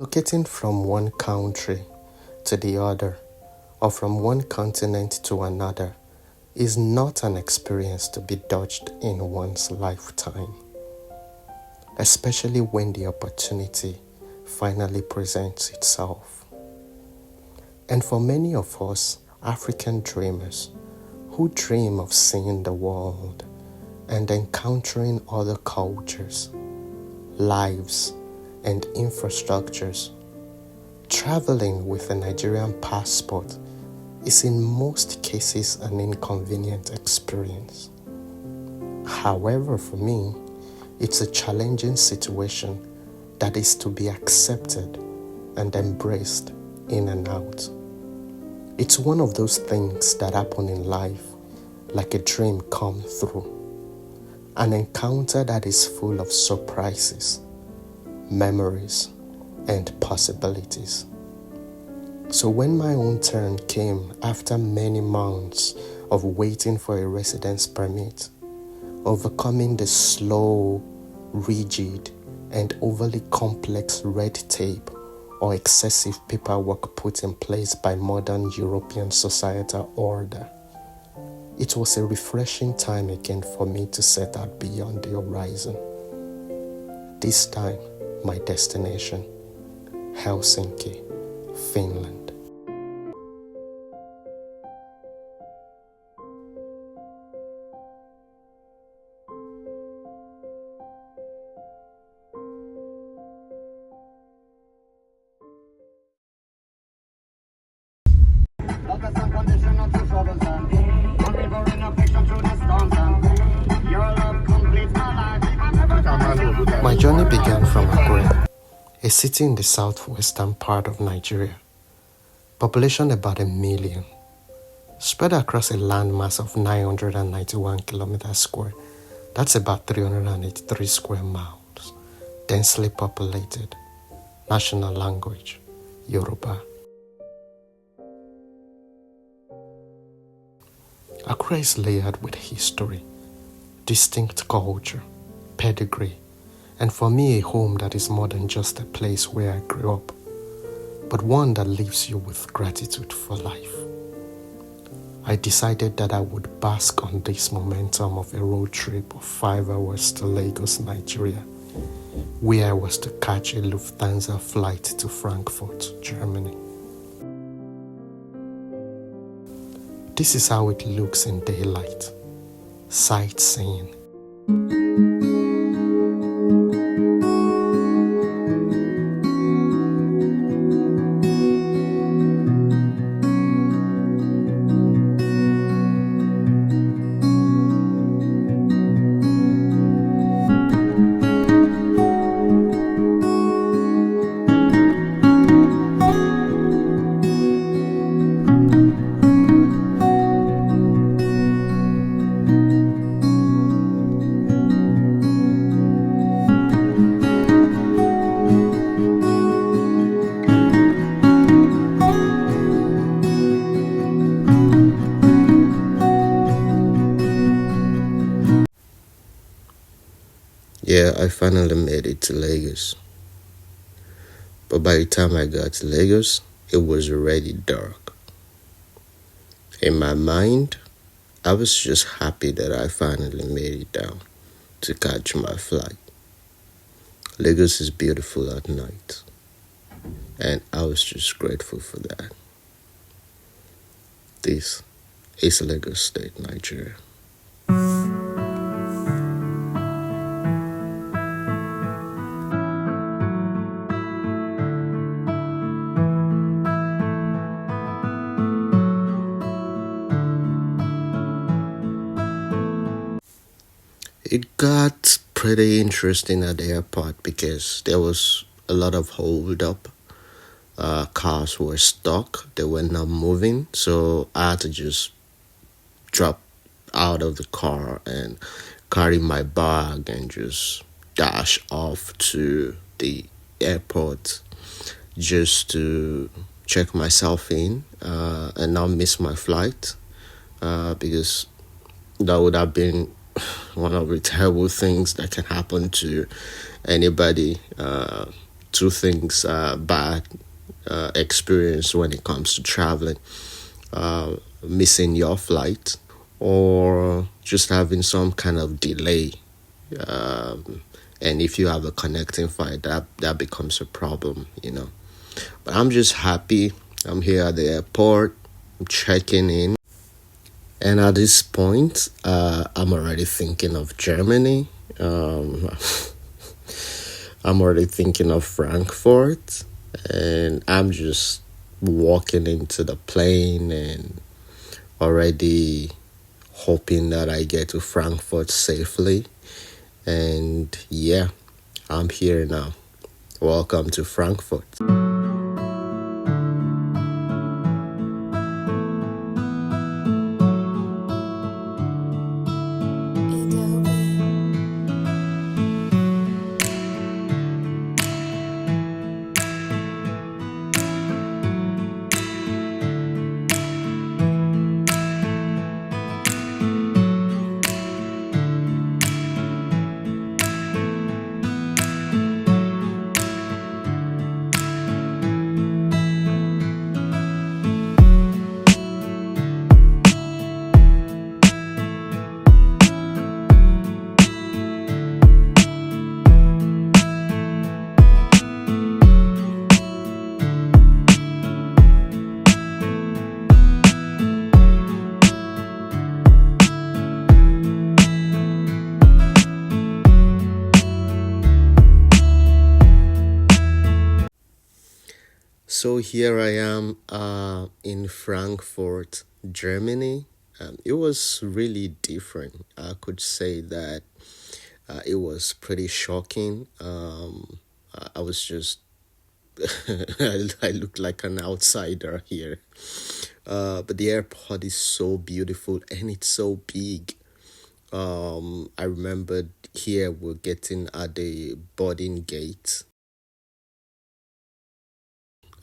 Relocating from one country to the other or from one continent to another is not an experience to be dodged in one's lifetime, especially when the opportunity finally presents itself. And for many of us African dreamers who dream of seeing the world and encountering other cultures, lives, and infrastructures, traveling with a Nigerian passport is in most cases an inconvenient experience. However, for me, it's a challenging situation that is to be accepted and embraced in and out. It's one of those things that happen in life like a dream come through, an encounter that is full of surprises, memories, and possibilities. So when my own turn came after many months of waiting for a residence permit, overcoming the slow, rigid, and overly complex red tape or excessive paperwork put in place by modern European societal order, it was a refreshing time again for me to set out beyond the horizon. This time, my destination, Helsinki, Finland. My journey began from Akure, a city in the southwestern part of Nigeria. Population about 1 million, spread across a landmass of 991 kilometers square. That's about 383 square miles. Densely populated. National language, Yoruba. Akure is layered with history, distinct culture, pedigree, and for me a home that is more than just a place where I grew up, but one that leaves you with gratitude for life. I decided that I would bask on this momentum of a road trip of 5 hours to Lagos, Nigeria, where I was to catch a Lufthansa flight to Frankfurt, Germany. This is how it looks in daylight. Sightseeing. Yeah, I finally made it to Lagos. But by the time I got to Lagos, it was already dark. In my mind, I was just happy that I finally made it down to catch my flight. Lagos is beautiful at night, and I was just grateful for that. This is Lagos State, Nigeria. It got pretty interesting at the airport because there was a lot of hold up. Cars were stuck, they were not moving, so I had to just drop out of the car and carry my bag and just dash off to the airport just to check myself in and not miss my flight because that would have been one of the terrible things that can happen to anybody two things bad experience when it comes to traveling: missing your flight, or just having some kind of delay. And if you have a connecting flight, that becomes a problem, you know. But I'm just happy. I'm here at the airport. I'm checking in. And at this point, I'm already thinking of Germany. I'm already thinking of Frankfurt. And I'm just walking into the plane and already hoping that I get to Frankfurt safely. And yeah, I'm here now. Welcome to Frankfurt. So here I am in Frankfurt, Germany. It was really different. I could say that it was pretty shocking. I was just, I looked like an outsider here. But the airport is so beautiful and it's so big. I remembered here we're getting at the boarding gate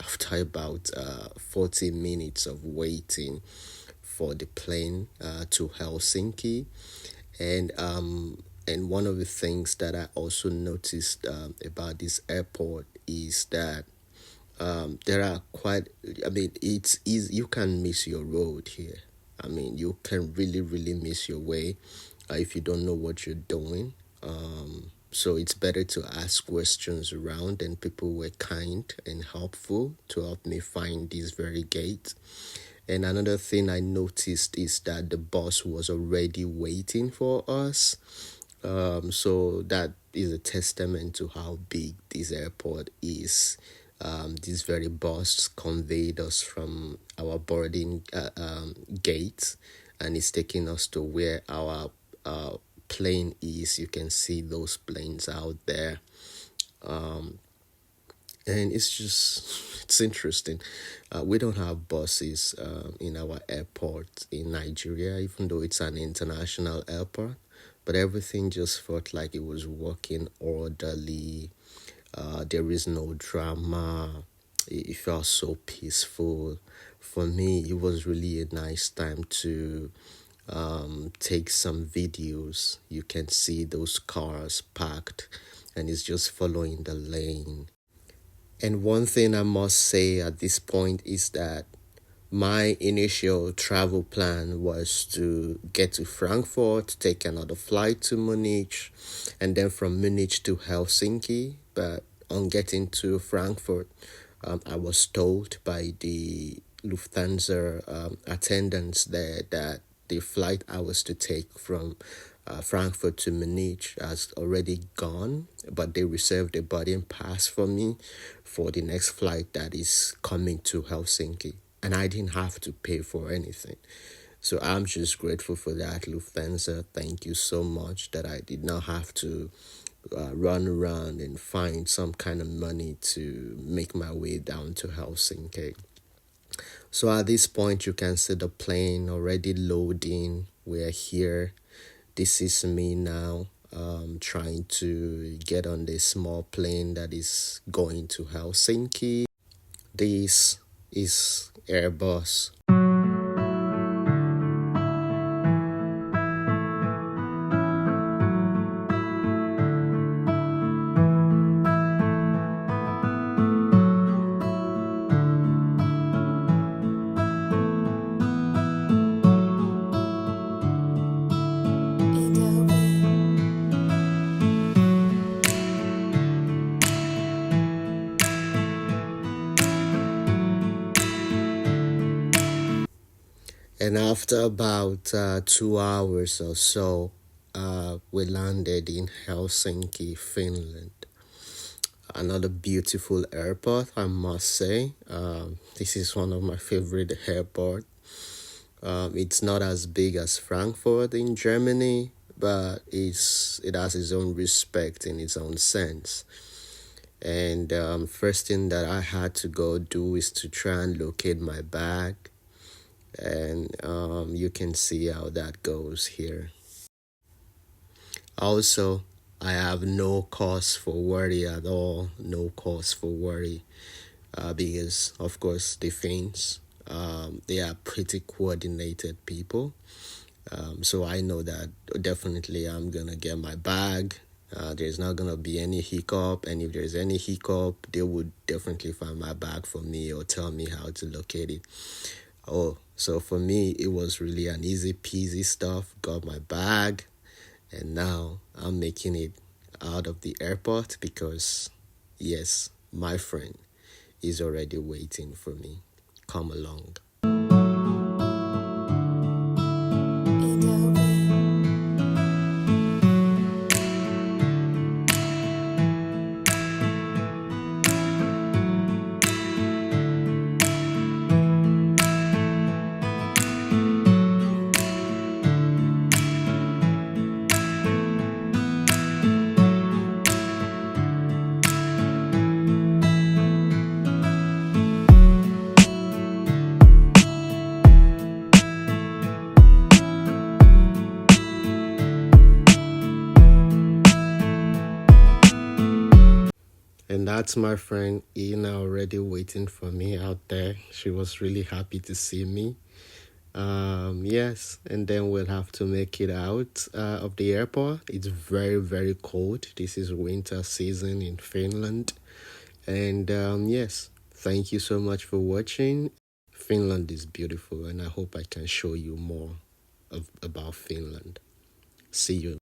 after about 40 minutes of waiting for the plane to Helsinki. And one of the things that I also noticed about this airport is that there are quite, I mean, it's easy, you can miss your road here. I mean, you can really miss your way if you don't know what you're doing. So it's better to ask questions around, and people were kind and helpful to help me find this very gate. And another thing I noticed is that the bus was already waiting for us. So that is a testament to how big this airport is. This very bus conveyed us from our boarding gate, and it's taking us to where our plane is. You can see those planes out there. And it's interesting. We don't have buses in our airport in Nigeria, even though it's an international airport. But everything just felt like it was working orderly. There is no drama. It felt so peaceful. For me, it was really a nice time to take some videos. You can see those cars parked, and it's just following the lane. And one thing I must say at this point is that my initial travel plan was to get to Frankfurt, take another flight to Munich, and then from Munich to Helsinki. But on getting to Frankfurt, I was told by the Lufthansa attendants there that the flight I was to take from Frankfurt to Munich has already gone, but they reserved a boarding pass for me for the next flight that is coming to Helsinki. And I didn't have to pay for anything. So I'm just grateful for that, Lufthansa. Thank you so much that I did not have to run around and find some kind of money to make my way down to Helsinki. So at this point, you can see the plane already loading. We're here. This is me now, trying to get on this small plane that is going to Helsinki. This is Airbus. And after about 2 hours or so, we landed in Helsinki, Finland. Another beautiful airport, I must say. This is one of my favorite airports. It's not as big as Frankfurt in Germany, but it has its own respect in its own sense. And first thing that I had to go do is to try and locate my bag. And you can see how that goes here. Also, I have no cause for worry at all. No cause for worry. Because, of course, the Finns, they are pretty coordinated people. So I know that definitely I'm going to get my bag. There's not going to be any hiccup. And if there's any hiccup, they would definitely find my bag for me or tell me how to locate it. Oh, so for me, it was really an easy peasy stuff. Got my bag. And now I'm making it out of the airport because, yes, my friend is already waiting for me. Come along. And that's my friend Ina already waiting for me out there. She was really happy to see me. Yes, and then we'll have to make it out of the airport. It's very, very cold. This is winter season in Finland. And yes, thank you so much for watching. Finland is beautiful, and I hope I can show you more about Finland. See you.